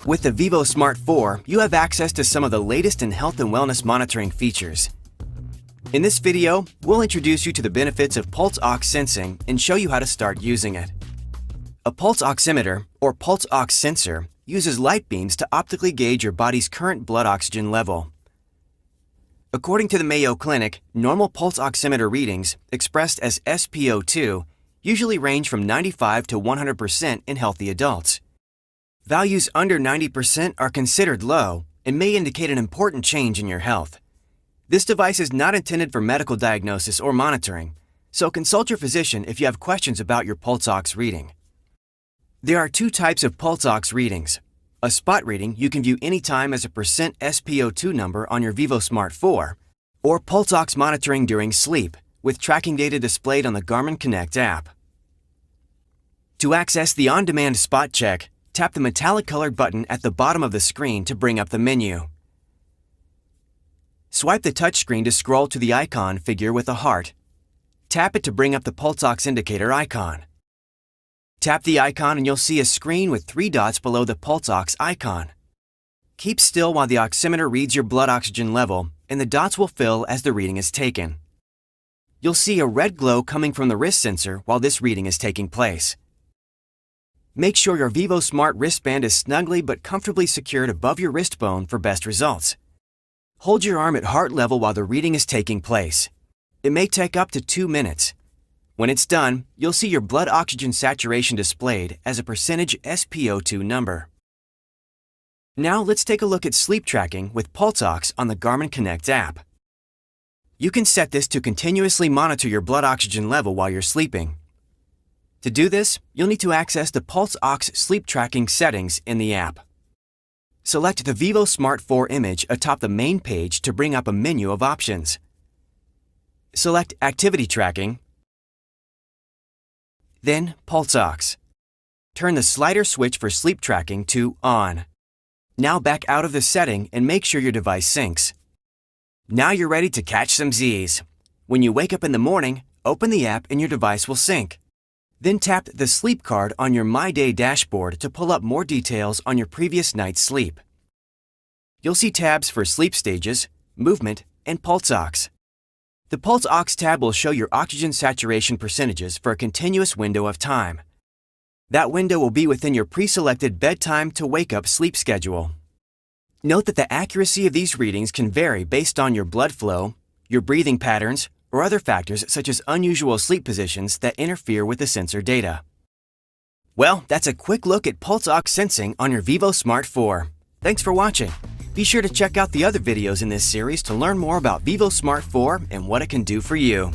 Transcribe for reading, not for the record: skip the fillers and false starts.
With the vívosmart 4, you have access to some of the latest in health and wellness monitoring features. In this video, we'll introduce you to the benefits of pulse ox sensing and show you how to start using it. A pulse oximeter, or pulse ox sensor, uses light beams to optically gauge your body's current blood oxygen level. According to the Mayo Clinic, normal pulse oximeter readings, expressed as SpO2, usually range from 95 to 100% in healthy adults. Values under 90% are considered low and may indicate an important change in your health. This device is not intended for medical diagnosis or monitoring, so consult your physician if you have questions about your pulse ox reading. There are two types of pulse ox readings. A spot reading you can view anytime as a percent SpO2 number on your vívosmart 4, or pulse ox monitoring during sleep, with tracking data displayed on the Garmin Connect app. To access the on-demand spot check, tap the metallic-colored button at the bottom of the screen to bring up the menu. Swipe the touchscreen to scroll to the icon figure with a heart. Tap it to bring up the pulse ox indicator icon. Tap the icon and you'll see a screen with 3 dots below the pulse ox icon. Keep still while the oximeter reads your blood oxygen level, and the dots will fill as the reading is taken. You'll see a red glow coming from the wrist sensor while this reading is taking place. Make sure your vívosmart wristband is snugly but comfortably secured above your wrist bone for best results. Hold your arm at heart level while the reading is taking place. It may take up to 2 minutes. When it's done, you'll see your blood oxygen saturation displayed as a percentage SpO2 number. Now let's take a look at sleep tracking with pulse ox on the Garmin Connect app. You can set this to continuously monitor your blood oxygen level while you're sleeping. To do this, you'll need to access the pulse ox sleep tracking settings in the app. Select the vívosmart 4 image atop the main page to bring up a menu of options. Select Activity Tracking, then Pulse Ox. Turn the slider switch for sleep tracking to On. Now back out of the setting and make sure your device syncs. Now you're ready to catch some Z's. When you wake up in the morning, open the app and your device will sync. Then tap the sleep card on your My Day dashboard to pull up more details on your previous night's sleep. You'll see tabs for sleep stages, movement, and pulse ox. The pulse ox tab will show your oxygen saturation percentages for a continuous window of time. That window will be within your pre-selected bedtime to wake up sleep schedule. Note that the accuracy of these readings can vary based on your blood flow, your breathing patterns, or other factors such as unusual sleep positions that interfere with the sensor data. Well, that's a quick look at pulse ox sensing on your vívosmart 4. Thanks for watching. Be sure to check out the other videos in this series to learn more about vívosmart 4 and what it can do for you.